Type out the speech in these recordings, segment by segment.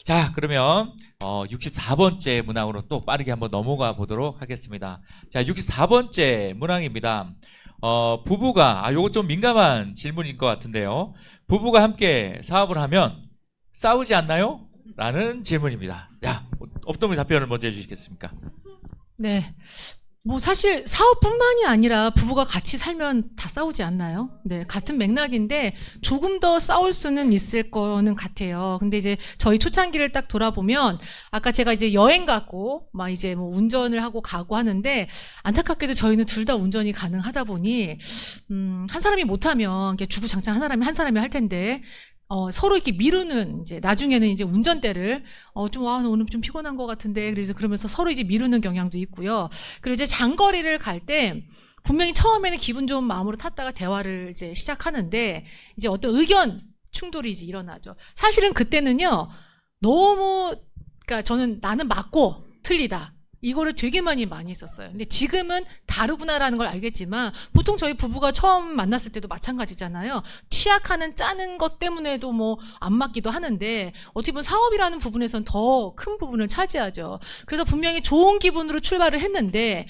자, 그러면 64번째 문항으로 또 빠르게 한번 넘어가 보도록 하겠습니다. 자, 64번째 문항입니다. 부부가 요거 좀 민감한 질문일 것 같은데요. 부부가 함께 사업을 하면 싸우지 않나요? 라는 질문입니다. 자, 어떤 분 답변을 먼저 해주시겠습니까? 네. 뭐 사실 사업뿐만이 아니라 부부가 같이 살면 다 싸우지 않나요? 네, 같은 맥락인데 조금 더 싸울 수는 있을 거는 같아요. 근데 이제 저희 초창기를 딱 돌아보면 아까 제가 이제 여행 가고 막 이제 뭐 운전을 하고 가고 하는데 안타깝게도 저희는 둘 다 운전이 가능하다 보니 한 사람이 못하면 이게 주구장창 한 사람이 할 텐데 서로 이렇게 미루는, 이제 나중에는 이제 운전대를 오늘 좀 피곤한 것 같은데, 그래서 그러면서 서로 이제 미루는 경향도 있고요. 그리고 이제 장거리를 갈 때 분명히 처음에는 기분 좋은 마음으로 탔다가 대화를 이제 시작하는데 이제 어떤 의견 충돌이 이제 일어나죠. 사실은 그때는요, 그러니까 저는 나는 맞고 틀리다, 이거를 되게 많이 했었어요. 근데 지금은 다르구나라는 걸 알겠지만 보통 저희 부부가 처음 만났을 때도 마찬가지잖아요. 치약하는 짜는 것 때문에도 뭐 안 맞기도 하는데 어떻게 보면 사업이라는 부분에서는 더 큰 부분을 차지하죠. 그래서 분명히 좋은 기분으로 출발을 했는데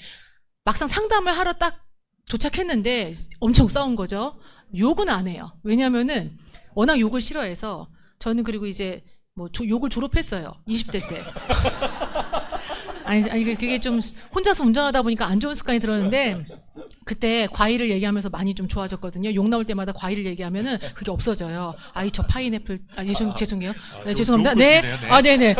막상 상담을 하러 딱 도착했는데 엄청 싸운 거죠. 욕은 안 해요. 왜냐면은 워낙 욕을 싫어해서. 저는 그리고 이제 뭐 욕을 졸업했어요. 20대 때. 아니 그게 좀 혼자서 운전하다 보니까 안 좋은 습관이 들었는데 그때 과일을 얘기하면서 많이 좀 좋아졌거든요. 욕 나올 때마다 과일을 얘기하면은 그게 없어져요. 저 파인애플, 죄송해요. 네, 죄송합니다. 네. 네네.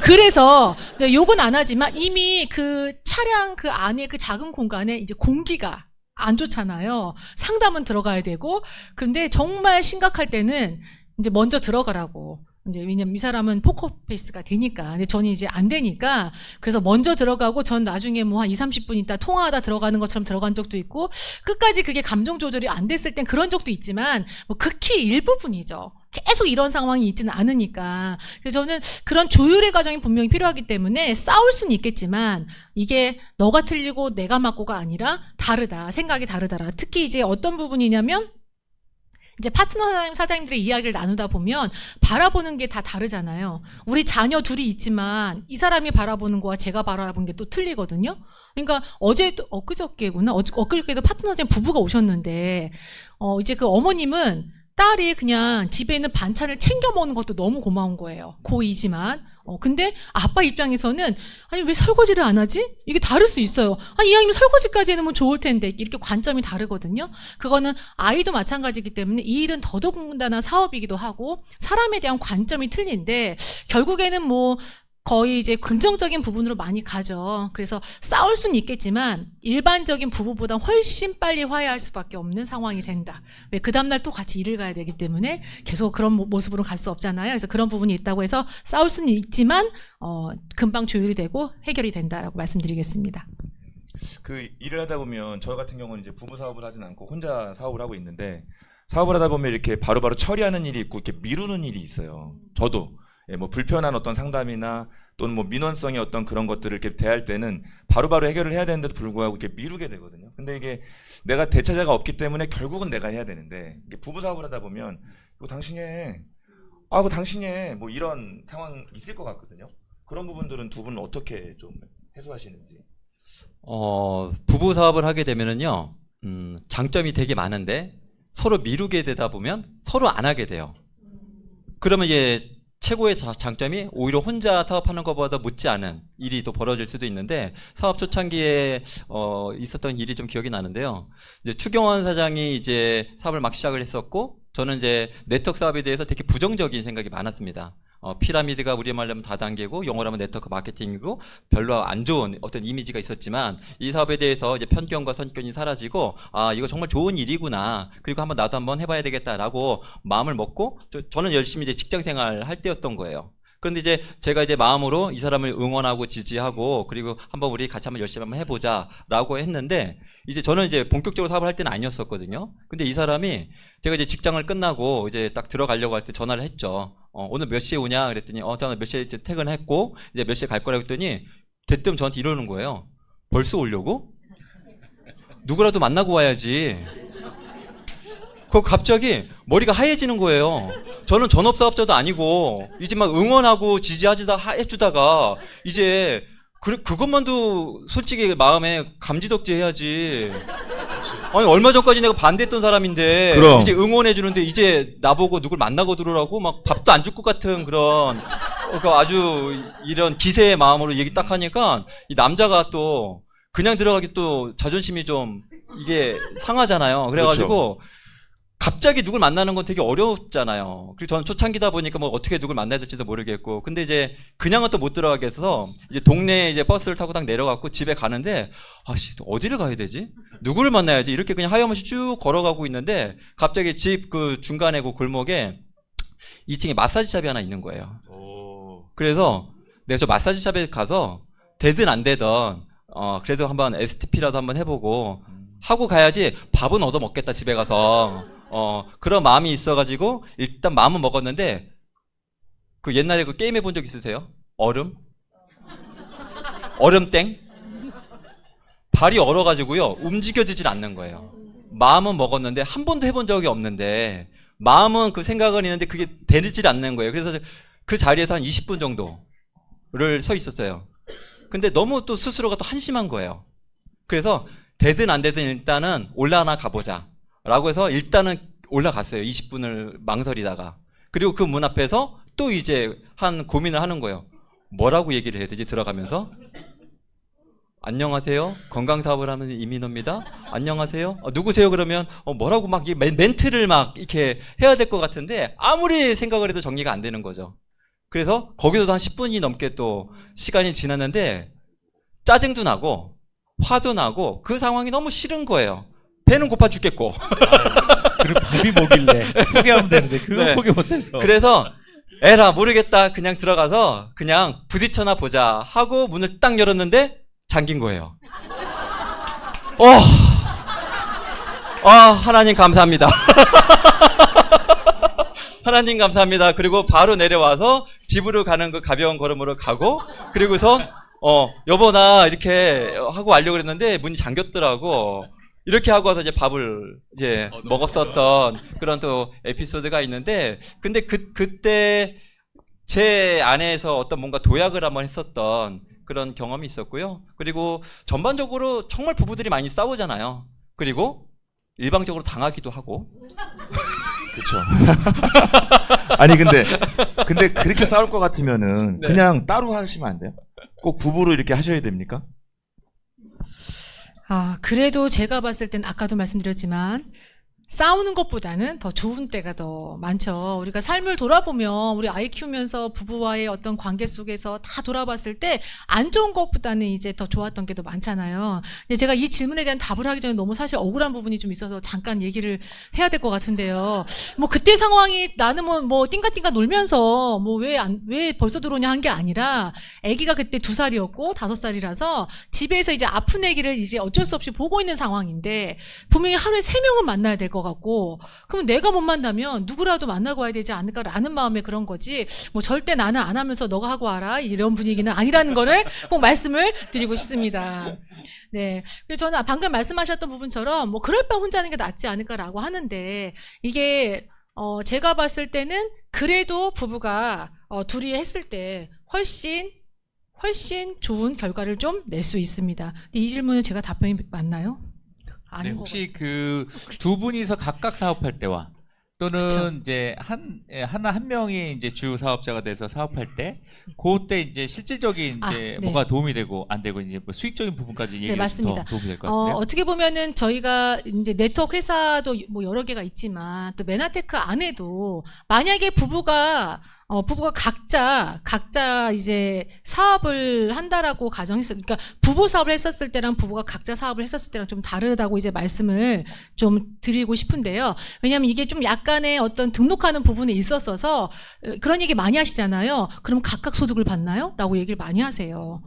그래서 네, 욕은 안 하지만 이미 그 차량 그 안에 그 작은 공간에 이제 공기가 안 좋잖아요. 상담은 들어가야 되고. 그런데 정말 심각할 때는 이제 먼저 들어가라고. 이제 왜냐면 이 사람은 포커페이스가 되니까. 근데 저는 이제 안 되니까. 그래서 먼저 들어가고 전 나중에 뭐 한 20-30분 있다 통화하다 들어가는 것처럼 들어간 적도 있고, 끝까지 그게 감정 조절이 안 됐을 땐 그런 적도 있지만 뭐 극히 일부분이죠. 계속 이런 상황이 있지는 않으니까. 그래서 저는 그런 조율의 과정이 분명히 필요하기 때문에 싸울 수는 있겠지만 이게 너가 틀리고 내가 맞고가 아니라 다르다. 생각이 다르다라. 특히 이제 어떤 부분이냐면 이제 파트너 사장님들의 이야기를 나누다 보면 바라보는 게 다 다르잖아요. 우리 자녀 둘이 있지만 이 사람이 바라보는 거와 제가 바라보는 게 또 틀리거든요. 그러니까 엊그저께구나. 엊그저께도 파트너 사장님 부부가 오셨는데 이제 그 어머님은 딸이 그냥 집에 있는 반찬을 챙겨 먹는 것도 너무 고마운 거예요. 고2지만. 근데 아빠 입장에서는 아니 왜 설거지를 안 하지? 이게 다를 수 있어요. 아니 이왕이면 설거지까지 해놓으면 좋을 텐데. 이렇게 관점이 다르거든요. 그거는 아이도 마찬가지이기 때문에 이 일은 더더군다나 사업이기도 하고 사람에 대한 관점이 틀린데 결국에는 뭐 거의 이제 긍정적인 부분으로 많이 가죠. 그래서 싸울 수는 있겠지만 일반적인 부부보다 훨씬 빨리 화해할 수밖에 없는 상황이 된다. 왜 그 다음날 또 같이 일을 가야 되기 때문에 계속 그런 모습으로 갈 수 없잖아요. 그래서 그런 부분이 있다고 해서 싸울 수는 있지만 금방 조율이 되고 해결이 된다라고 말씀드리겠습니다. 그 일을 하다 보면 저 같은 경우는 이제 부부 사업을 하진 않고 혼자 사업을 하고 있는데 사업을 하다 보면 이렇게 바로바로 처리하는 일이 있고 이렇게 미루는 일이 있어요. 저도 뭐 불편한 어떤 상담이나 또는 뭐 민원성의 어떤 그런 것들을 이렇게 대할 때는 바로바로 해결을 해야 되는데도 불구하고 이렇게 미루게 되거든요. 근데 이게 내가 대처자가 없기 때문에 결국은 내가 해야 되는데 이게 부부 사업을 하다 보면 이거 당신이 해. 그거 당신이 해. 뭐 이런 상황 있을 것 같거든요. 그런 부분들은 두 분은 어떻게 좀 해소하시는지. 부부 사업을 하게 되면은요, 장점이 되게 많은데 서로 미루게 되다 보면 서로 안 하게 돼요. 그러면 이제 최고의 장점이 오히려 혼자 사업하는 것보다 못지 않은 일이 또 벌어질 수도 있는데 사업 초창기에 있었던 일이 좀 기억이 나는데요. 이제 추경원 사장이 이제 사업을 막 시작을 했었고 저는 이제 네트워크 사업에 대해서 되게 부정적인 생각이 많았습니다. 피라미드가 우리 말로 하면 다단계고 영어로 하면 네트워크 마케팅이고 별로 안 좋은 어떤 이미지가 있었지만 이 사업에 대해서 이제 편견과 선견이 사라지고 이거 정말 좋은 일이구나. 그리고 나도 한번 해봐야 되겠다라고 마음을 먹고 저는 열심히 이제 직장 생활 할 때였던 거예요. 그런데 이제 제가 이제 마음으로 이 사람을 응원하고 지지하고 그리고 한번 우리 같이 한번 열심히 한번 해보자라고 했는데 이제 저는 이제 본격적으로 사업을 할 때는 아니었었거든요. 근데 이 사람이 제가 이제 직장을 끝나고 이제 딱 들어가려고 할 때 전화를 했죠. 오늘 몇 시에 오냐 그랬더니 저는 몇 시에 이제 퇴근했고 이제 몇 시에 갈 거라고 했더니 대뜸 저한테 이러는 거예요. 벌써 오려고? 누구라도 만나고 와야지. 그 갑자기 머리가 하얘지는 거예요. 저는 전업사업자도 아니고 이제 막 응원하고 지지하지다 해주다가 이제 그것만도 솔직히 마음에 감지덕지 해야지. 아니 얼마 전까지 내가 반대했던 사람인데 그럼. 이제 응원해 주는데 이제 나보고 누굴 만나고 들어오라고 막 밥도 안 줄 것 같은 그런 그러니까 아주 이런 기세의 마음으로 얘기 딱 하니까 이 남자가 또 그냥 들어가기 또 자존심이 좀 이게 상하잖아요. 그래가지고 갑자기 누굴 만나는 건 되게 어렵잖아요. 그리고 저는 초창기다 보니까 뭐 어떻게 누굴 만나야 될지도 모르겠고. 근데 이제 그냥은 또 못 들어가겠어서 이제 동네에 이제 버스를 타고 딱 내려갔고 집에 가는데 아씨 어디를 가야 되지? 누구를 만나야지? 이렇게 그냥 하염없이 쭉 걸어가고 있는데 갑자기 집 그 중간에 그 골목에 2층에 마사지샵이 하나 있는 거예요. 그래서 내가 저 마사지샵에 가서 되든 안 되든 그래도 한번 STP라도 한번 해보고 하고 가야지 밥은 얻어 먹겠다 집에 가서 그런 마음이 있어가지고 일단 마음은 먹었는데 그 옛날에 그 게임 해본 적 있으세요? 얼음땡? 발이 얼어가지고요 움직여지질 않는 거예요. 마음은 먹었는데 한 번도 해본 적이 없는데 마음은 그 생각은 있는데 그게 되질 않는 거예요. 그래서 그 자리에서 한 20분 정도를 서 있었어요. 근데 너무 또 스스로가 또 한심한 거예요. 그래서 되든 안 되든 일단은 올라나 가보자 라고 해서 일단은 올라갔어요. 20분을 망설이다가. 그리고 그 문 앞에서 또 이제 한 고민을 하는 거예요. 뭐라고 얘기를 해야 되지 들어가면서? 안녕하세요. 건강사업을 하는 이민호입니다. 안녕하세요. 누구세요? 그러면 뭐라고 막 멘트를 막 이렇게 해야 될 것 같은데 아무리 생각을 해도 정리가 안 되는 거죠. 그래서 거기서도 한 10분이 넘게 또 시간이 지났는데 짜증도 나고 화도 나고 그 상황이 너무 싫은 거예요. 배는 고파 죽겠고. 그리고 밥이 뭐길래 포기하면 되는데 그거 네. 포기 못해서. 그래서 에라 모르겠다 그냥 들어가서 그냥 부딪혀나 보자 하고 문을 딱 열었는데 잠긴 거예요. 하나님 감사합니다. 하나님 감사합니다. 그리고 바로 내려와서 집으로 가는 그 가벼운 걸음으로 가고 그리고서 여보 나 이렇게 하고 가려고 그랬는데 문이 잠겼더라고. 이렇게 하고 와서 이제 밥을 이제 먹었었던 그런 또 에피소드가 있는데 근데 그때 제 안에서 어떤 뭔가 도약을 한번 했었던 그런 경험이 있었고요. 그리고 전반적으로 정말 부부들이 많이 싸우잖아요. 그리고 일방적으로 당하기도 하고. 그쵸. 아니 근데 그렇게 싸울 것 같으면은 네. 그냥 따로 하시면 안 돼요? 꼭 부부로 이렇게 하셔야 됩니까? 그래도 제가 봤을 땐 아까도 말씀드렸지만 싸우는 것보다는 더 좋은 때가 더 많죠. 우리가 삶을 돌아보면 우리 아이 키우면서 부부와의 어떤 관계 속에서 다 돌아봤을 때 안 좋은 것보다는 이제 더 좋았던 게 더 많잖아요. 근데 제가 이 질문에 대한 답을 하기 전에 너무 사실 억울한 부분이 좀 있어서 잠깐 얘기를 해야 될 것 같은데요. 뭐 그때 상황이 나는 뭐 띵가띵가 놀면서 뭐 왜 벌써 들어오냐 한 게 아니라 아기가 그때 2살이었고 5살이라서 집에서 이제 아픈 아기를 이제 어쩔 수 없이 보고 있는 상황인데 분명히 하루에 3명은 만나야 될 것 같고 그러면 내가 못 만나면 누구라도 만나고 와야 되지 않을까라는 마음에 그런 거지 뭐 절대 나는 안 하면서 너가 하고 와라 이런 분위기는 아니라는 거를 꼭 말씀을 드리고 싶습니다. 네. 그래서 저는 방금 말씀하셨던 부분처럼 뭐 그럴 바 혼자 하는 게 낫지 않을까라고 하는데 이게 제가 봤을 때는 그래도 부부가 둘이 했을 때 훨씬 좋은 결과를 좀 낼 수 있습니다. 근데 이 질문은 제가 답변이 맞나요? 네, 아닌 것 혹시 그 두 분이서 각각 사업할 때와 또는 그쵸. 이제 한 명이 이제 주요 사업자가 돼서 사업할 때 그때 이제 실질적인 이제 네. 뭐가 도움이 되고 안 되고 이제 뭐 수익적인 부분까지 얘기해서 맞습니다. 더 도움이 될 것 같은데요. 어떻게 보면은 저희가 이제 네트워크 회사도 뭐 여러 개가 있지만 또 메나테크 안에도 만약에 부부가 각자 이제 사업을 한다라고 가정했어요. 그러니까 부부 사업을 했었을 때랑 부부가 각자 사업을 했었을 때랑 좀 다르다고 이제 말씀을 좀 드리고 싶은데요. 왜냐하면 이게 좀 약간의 어떤 등록하는 부분이 있었어서 그런 얘기 많이 하시잖아요. 그럼 각각 소득을 받나요? 라고 얘기를 많이 하세요.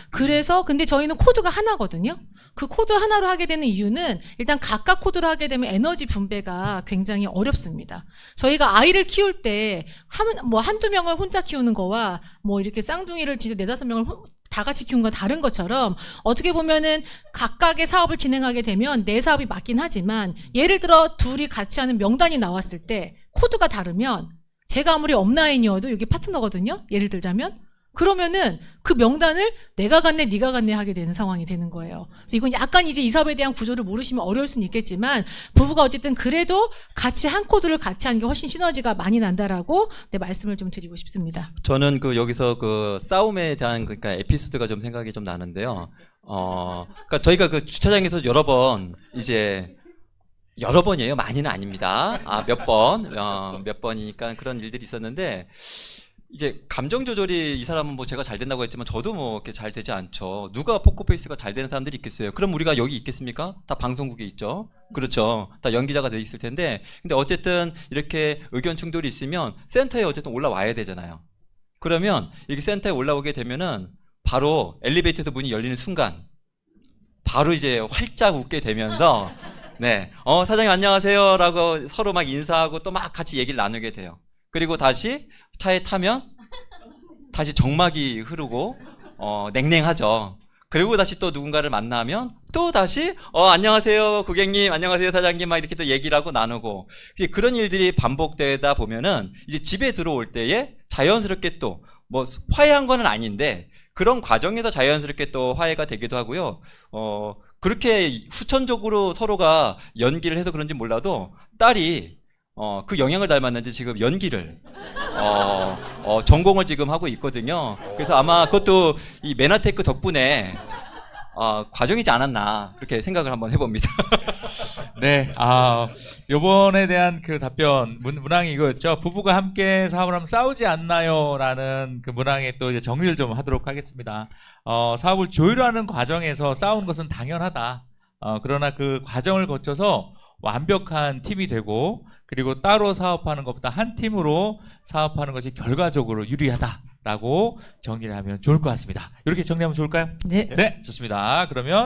그래서 근데 저희는 코드가 하나거든요. 그 코드 하나로 하게 되는 이유는 일단 각각 코드로 하게 되면 에너지 분배가 굉장히 어렵습니다. 저희가 아이를 키울 때 한두 명을 혼자 키우는 거와 뭐 이렇게 쌍둥이를 진짜 4-5명을 다 같이 키운 건 다른 것처럼 어떻게 보면은 각각의 사업을 진행하게 되면 내 사업이 맞긴 하지만 예를 들어 둘이 같이 하는 명단이 나왔을 때 코드가 다르면 제가 아무리 업라인이어도 여기 파트너거든요. 예를 들자면 그러면은 그 명단을 내가 갔네, 네가 갔네 하게 되는 상황이 되는 거예요. 그래서 이건 약간 이제 이 사업에 대한 구조를 모르시면 어려울 수는 있겠지만 부부가 어쨌든 그래도 같이 한 코드를 같이 하는 게 훨씬 시너지가 많이 난다라고 네, 말씀을 좀 드리고 싶습니다. 저는 그 여기서 그 싸움에 대한 그러니까 에피소드가 좀 생각이 좀 나는데요. 그러니까 저희가 그 주차장에서 여러 번 이제 여러 번이에요. 많이는 아닙니다. 몇 번이니까 그런 일들이 있었는데 이게 감정 조절이 이 사람은 뭐 제가 잘 된다고 했지만 저도 뭐 이렇게 잘 되지 않죠. 누가 포커페이스가 잘 되는 사람들이 있겠어요. 그럼 우리가 여기 있겠습니까? 다 방송국에 있죠. 그렇죠. 다 연기자가 돼 있을 텐데. 근데 어쨌든 이렇게 의견 충돌이 있으면 센터에 어쨌든 올라와야 되잖아요. 그러면 이렇게 센터에 올라오게 되면은 바로 엘리베이터에서 문이 열리는 순간 바로 이제 활짝 웃게 되면서 네, 사장님 안녕하세요라고 서로 막 인사하고 또 막 같이 얘기를 나누게 돼요. 그리고 다시 차에 타면 다시 정막이 흐르고 냉랭하죠. 그리고 다시 또 누군가를 만나면 또 다시 안녕하세요 고객님, 안녕하세요 사장님 막 이렇게 또 얘기를 하고 나누고 그런 일들이 반복되다 보면은 이제 집에 들어올 때에 자연스럽게 또 뭐 화해한 건 아닌데 그런 과정에서 자연스럽게 또 화해가 되기도 하고요. 그렇게 후천적으로 서로가 연기를 해서 그런지 몰라도 딸이 그 영향을 닮았는지 지금 연기를 전공을 지금 하고 있거든요. 그래서 아마 그것도 이 메나테크 덕분에 과정이지 않았나 그렇게 생각을 한번 해봅니다. 네, 요번에 대한 그 답변 문항이 이거였죠. 부부가 함께 사업을 하면 싸우지 않나요?라는 그 문항에 또 이제 정리를 좀 하도록 하겠습니다. 사업을 조율하는 과정에서 싸우는 것은 당연하다. 그러나 그 과정을 거쳐서 완벽한 팀이 되고 그리고 따로 사업하는 것보다 한 팀으로 사업하는 것이 결과적으로 유리하다라고 정리를 하면 좋을 것 같습니다. 이렇게 정리하면 좋을까요? 네. 네, 좋습니다. 그러면